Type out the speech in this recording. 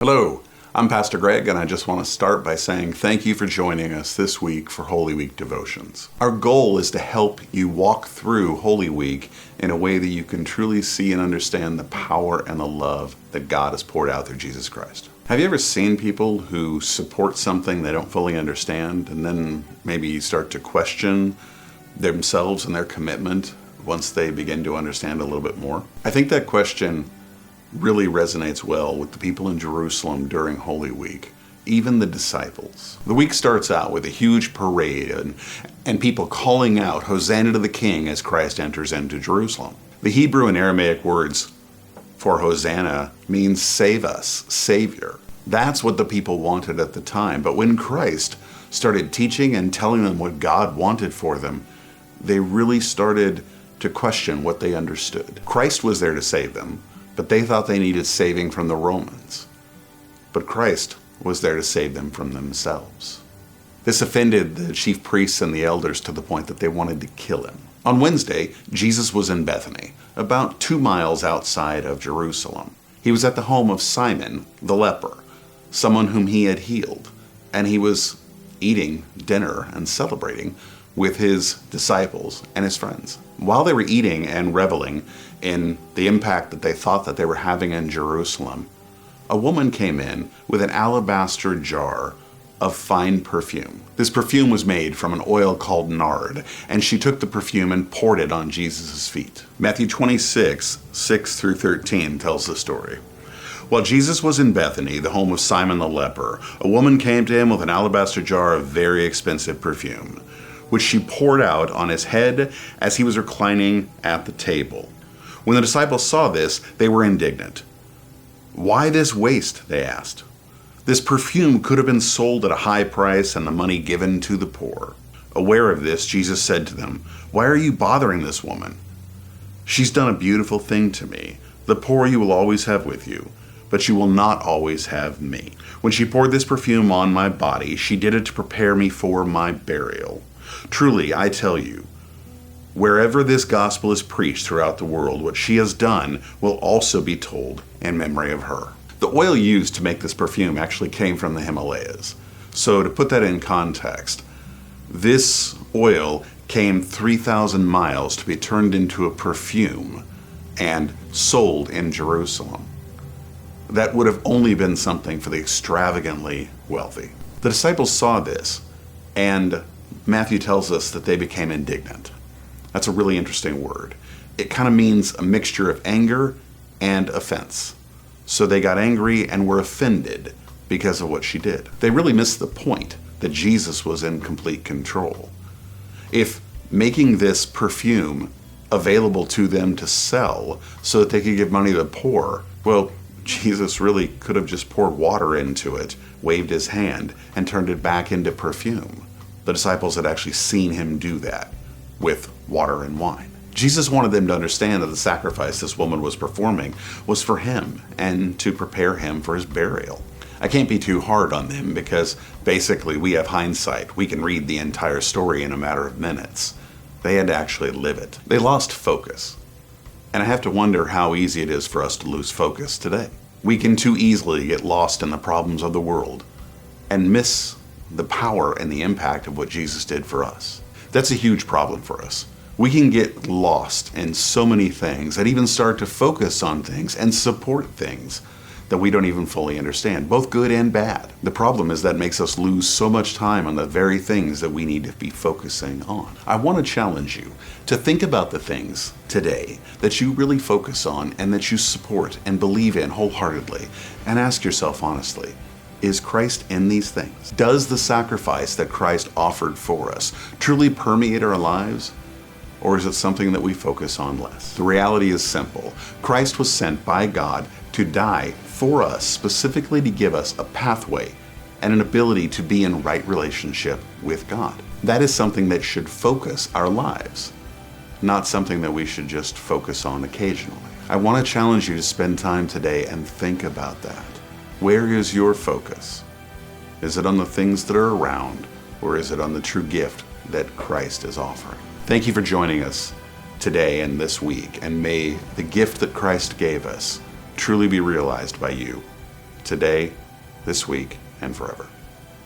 Hello, I'm Pastor Greg, and I just want to start by saying thank you for joining us this week for Holy Week devotions. Our goal is to help you walk through Holy Week in a way that you can truly see and understand the power and the love that God has poured out through Jesus Christ. Have you ever seen people who support something they don't fully understand, and then maybe you start to question themselves and their commitment once they begin to understand a little bit more? I think that question really resonates well with the people in Jerusalem during Holy Week, even the disciples. The week starts out with a huge parade and people calling out, "Hosanna to the King," as Christ enters into Jerusalem. The Hebrew and Aramaic words for Hosanna means save us, Savior. That's what the people wanted at the time. But when Christ started teaching and telling them what God wanted for them, they really started to question what they understood. Christ was there to save them, but they thought they needed saving from the Romans. But Christ was there to save them from themselves. This offended the chief priests and the elders to the point that they wanted to kill him. On Wednesday, Jesus was in Bethany, about 2 miles outside of Jerusalem. He was at the home of Simon the leper, someone whom he had healed, and he was eating dinner and celebrating with his disciples and his friends. While they were eating and reveling in the impact that they thought that they were having in Jerusalem, a woman came in with an alabaster jar of fine perfume. This perfume was made from an oil called nard, and she took the perfume and poured it on Jesus' feet. Matthew 26, 6 through 13 tells the story. While Jesus was in Bethany, the home of Simon the leper, a woman came to him with an alabaster jar of very expensive perfume, which she poured out on his head as he was reclining at the table. When the disciples saw this, they were indignant. "Why this waste?" they asked. "This perfume could have been sold at a high price and the money given to the poor." Aware of this, Jesus said to them, "Why are you bothering this woman? She's done a beautiful thing to me. The poor you will always have with you, but you will not always have me. When she poured this perfume on my body, she did it to prepare me for my burial. Truly, I tell you, wherever this gospel is preached throughout the world, what she has done will also be told in memory of her." The oil used to make this perfume actually came from the Himalayas. So to put that in context, this oil came 3,000 miles to be turned into a perfume and sold in Jerusalem. That would have only been something for the extravagantly wealthy. The disciples saw this, and Matthew tells us that they became indignant. That's a really interesting word. It kind of means a mixture of anger and offense. So they got angry and were offended because of what she did. They really missed the point that Jesus was in complete control. If making this perfume available to them to sell so that they could give money to the poor, well, Jesus really could have just poured water into it, waved his hand, and turned it back into perfume. The disciples had actually seen him do that with water and wine. Jesus wanted them to understand that the sacrifice this woman was performing was for him and to prepare him for his burial. I can't be too hard on them because basically we have hindsight. We can read the entire story in a matter of minutes. They had to actually live it. They lost focus. And I have to wonder how easy it is for us to lose focus today. We can too easily get lost in the problems of the world and miss the power and the impact of what Jesus did for us. That's a huge problem for us. We can get lost in so many things and even start to focus on things and support things that we don't even fully understand, both good and bad. The problem is that makes us lose so much time on the very things that we need to be focusing on. I want to challenge you to think about the things today that you really focus on and that you support and believe in wholeheartedly, and ask yourself honestly, is Christ in these things? Does the sacrifice that Christ offered for us truly permeate our lives? Or is it something that we focus on less? The reality is simple. Christ was sent by God to die for us, specifically to give us a pathway and an ability to be in right relationship with God. That is something that should focus our lives, not something that we should just focus on occasionally. I want to challenge you to spend time today and think about that. Where is your focus? Is it on the things that are around, or is it on the true gift that Christ is offering? Thank you for joining us today and this week, and may the gift that Christ gave us truly be realized by you today, this week, and forever.